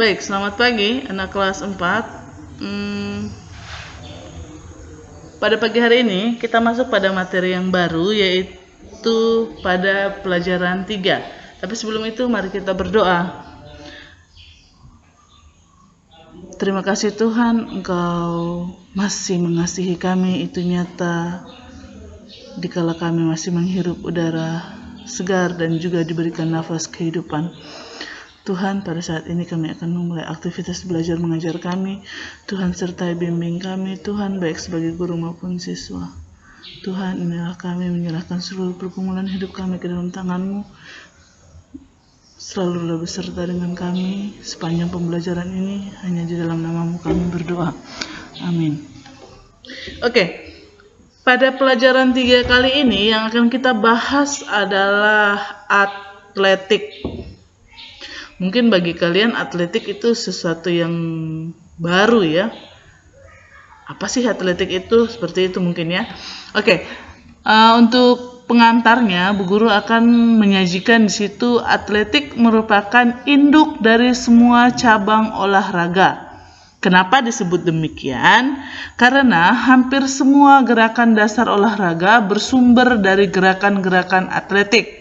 Baik, selamat pagi anak kelas 4. Pada pagi hari ini kita masuk pada materi yang baru, yaitu pada pelajaran 3. Tapi sebelum itu mari kita berdoa. Terima kasih Tuhan, Engkau masih mengasihi kami, itu nyata dikala kami masih menghirup udara segar dan juga diberikan nafas kehidupan. Tuhan, pada saat ini kami akan memulai aktivitas belajar mengajar kami. Tuhan sertai bimbing kami, Tuhan, baik sebagai guru maupun siswa. Tuhan, inilah kami menyerahkan seluruh pergumulan hidup kami ke dalam tangan-Mu. Selalulah beserta dengan kami sepanjang pembelajaran ini, hanya di dalam nama-Mu kami berdoa. Amin. Oke, pada pelajaran 3 kali ini yang akan kita bahas adalah atletik. Mungkin bagi kalian atletik itu sesuatu yang baru ya. Apa sih atletik itu? Seperti itu mungkin ya. Oke, untuk pengantarnya, Bu Guru akan menyajikan di situ atletik merupakan induk dari semua cabang olahraga. Kenapa disebut demikian? Karena hampir semua gerakan dasar olahraga bersumber dari gerakan-gerakan atletik.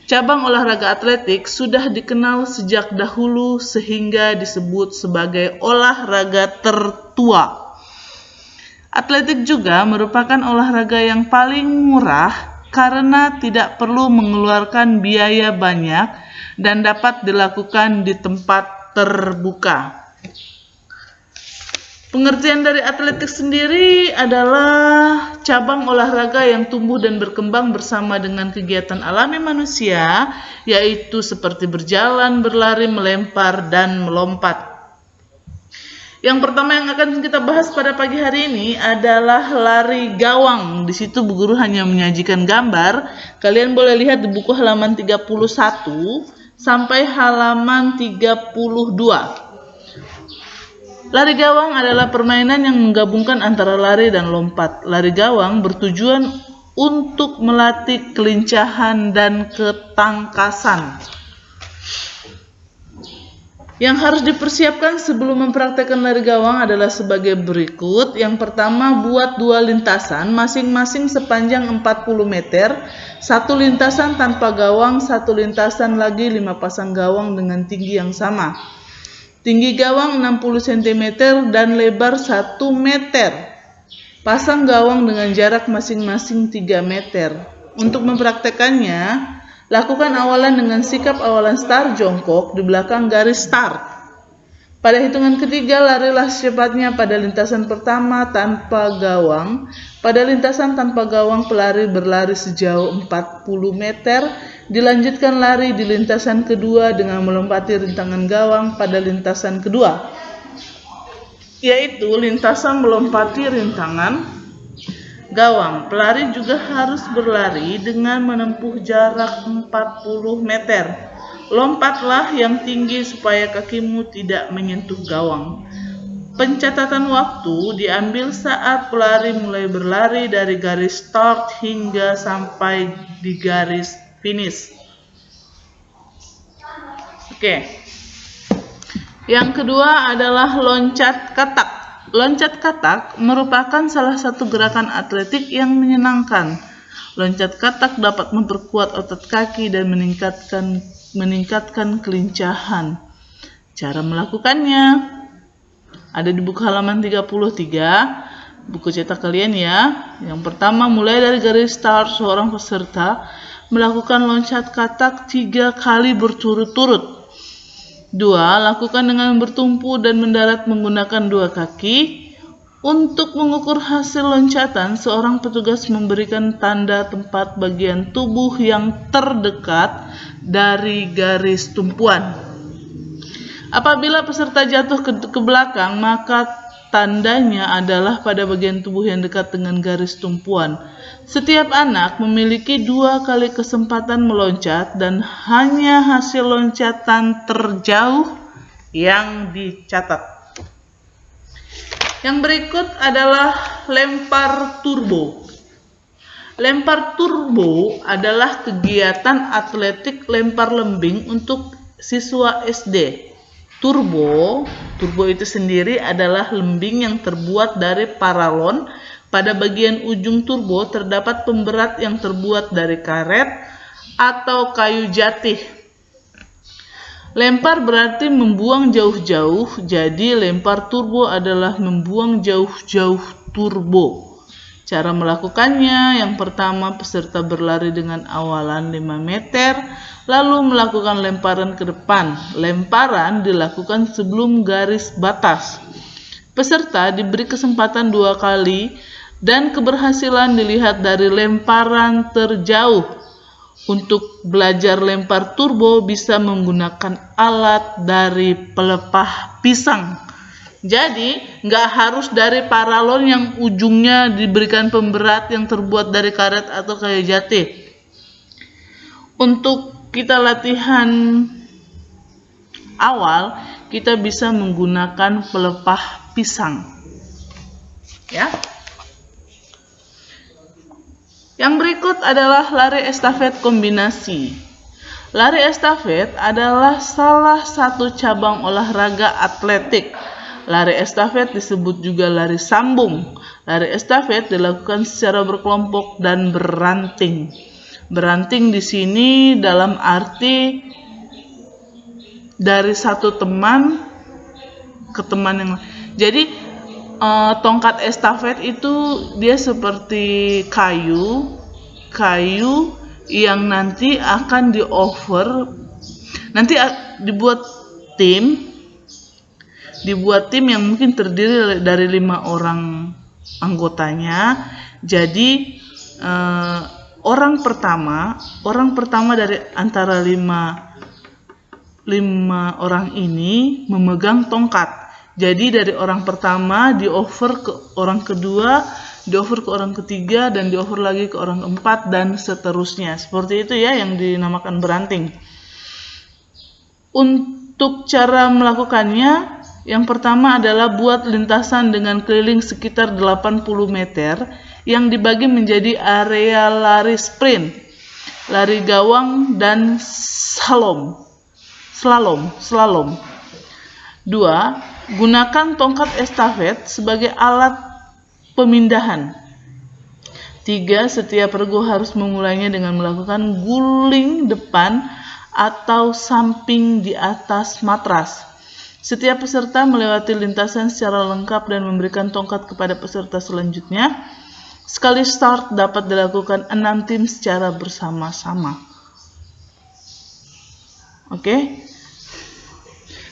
Cabang olahraga atletik sudah dikenal sejak dahulu sehingga disebut sebagai olahraga tertua. Atletik juga merupakan olahraga yang paling murah karena tidak perlu mengeluarkan biaya banyak dan dapat dilakukan di tempat terbuka. Pengertian dari atletik sendiri adalah cabang olahraga yang tumbuh dan berkembang bersama dengan kegiatan alami manusia, yaitu seperti berjalan, berlari, melempar, dan melompat. Yang pertama yang akan kita bahas pada pagi hari ini adalah lari gawang. Di situ Bu Guru hanya menyajikan gambar. Kalian boleh lihat di buku halaman 31 sampai halaman 32. Lari gawang adalah permainan yang menggabungkan antara lari dan lompat. Lari gawang bertujuan untuk melatih kelincahan dan ketangkasan. Yang harus dipersiapkan sebelum mempraktekkan lari gawang adalah sebagai berikut. Yang pertama, buat 2 lintasan, masing-masing sepanjang 40 meter. 1 lintasan tanpa gawang, 1 lintasan lagi 5 pasang gawang dengan tinggi yang sama. Tinggi gawang 60 cm dan lebar 1 meter. Pasang gawang dengan jarak masing-masing 3 meter. Untuk mempraktekannya, lakukan awalan dengan sikap awalan start jongkok di belakang garis start. Pada hitungan ketiga, larilah secepatnya pada lintasan pertama tanpa gawang. Pada lintasan tanpa gawang, pelari berlari sejauh 40 meter. Dilanjutkan lari di lintasan kedua dengan melompati rintangan gawang pada lintasan kedua, yaitu lintasan melompati rintangan gawang. Pelari juga harus berlari dengan menempuh jarak 40 meter. Lompatlah yang tinggi supaya kakimu tidak menyentuh gawang. Pencatatan waktu diambil saat pelari mulai berlari dari garis start hingga sampai di garis finish. Oke. Yang kedua adalah loncat katak. Loncat katak merupakan salah satu gerakan atletik yang menyenangkan. Loncat katak dapat memperkuat otot kaki dan meningkatkan kelincahan. Cara melakukannya ada di buku halaman 33, buku cetak kalian ya. Yang pertama, mulai dari garis start, seorang peserta melakukan loncat katak 3 kali berturut-turut. 2. Lakukan dengan bertumpu dan mendarat menggunakan 2 kaki. Untuk mengukur hasil loncatan, seorang petugas memberikan tanda tempat bagian tubuh yang terdekat dari garis tumpuan. Apabila peserta jatuh ke belakang, maka tandanya adalah pada bagian tubuh yang dekat dengan garis tumpuan. Setiap anak memiliki 2 kali kesempatan meloncat dan hanya hasil loncatan terjauh yang dicatat. Yang berikut adalah lempar turbo. Lempar turbo adalah kegiatan atletik lempar lembing untuk siswa SD. turbo. Turbo itu sendiri adalah lembing yang terbuat dari paralon. Pada bagian ujung turbo terdapat pemberat yang terbuat dari karet atau kayu jati. Lempar berarti membuang jauh-jauh, jadi lempar turbo adalah membuang jauh-jauh turbo. Cara melakukannya, yang pertama peserta berlari dengan awalan 5 meter, lalu melakukan lemparan ke depan. Lemparan dilakukan sebelum garis batas. Peserta diberi kesempatan 2 kali dan keberhasilan dilihat dari lemparan terjauh. Untuk belajar lempar turbo bisa menggunakan alat dari pelepah pisang. Jadi, nggak harus dari paralon yang ujungnya diberikan pemberat yang terbuat dari karet atau kayu jati. Untuk kita latihan awal, kita bisa menggunakan pelepah pisang. Ya. Yang berikut adalah lari estafet kombinasi. Lari estafet adalah salah satu cabang olahraga atletik. Lari estafet disebut juga lari sambung. Lari estafet dilakukan secara berkelompok dan beranting. Beranting di sini dalam arti dari satu teman ke teman yang lain. Jadi tongkat estafet itu dia seperti kayu yang nanti akan di-over, nanti dibuat tim yang mungkin terdiri dari 5 orang anggotanya. Jadi orang pertama dari antara 5 orang ini memegang tongkat. Jadi dari orang pertama di-over ke orang kedua, di-over ke orang ketiga, dan di-over lagi ke orang keempat, dan seterusnya. Seperti itu ya yang dinamakan beranting. Untuk cara melakukannya, yang pertama adalah buat lintasan dengan keliling sekitar 80 meter yang dibagi menjadi area lari sprint, lari gawang, dan slalom. 2. Gunakan tongkat estafet sebagai alat pemindahan. 3. Setiap regu harus memulainya dengan melakukan guling depan atau samping di atas matras. Setiap peserta melewati lintasan secara lengkap dan memberikan tongkat kepada peserta selanjutnya. Sekali start dapat dilakukan 6 tim secara bersama-sama. Oke.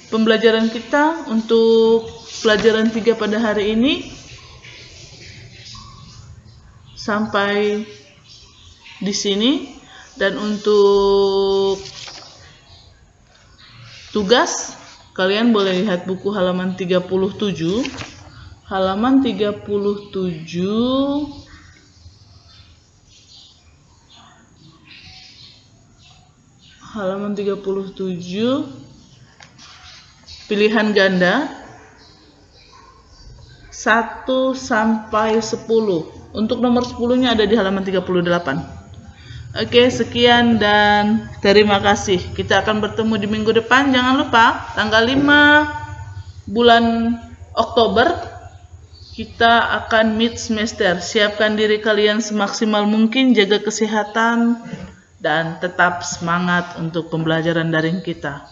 Pembelajaran kita untuk pelajaran 3 pada hari ini sampai di sini, dan untuk tugas kalian boleh lihat buku halaman 37. Halaman 37 pilihan ganda 1 sampai 10. Untuk nomor 10-nya ada di halaman 38. Oke, sekian dan terima kasih. Kita akan bertemu di minggu depan. Jangan lupa tanggal 5 bulan Oktober kita akan mid semester. Siapkan diri kalian semaksimal mungkin, jaga kesehatan dan tetap semangat untuk pembelajaran daring kita.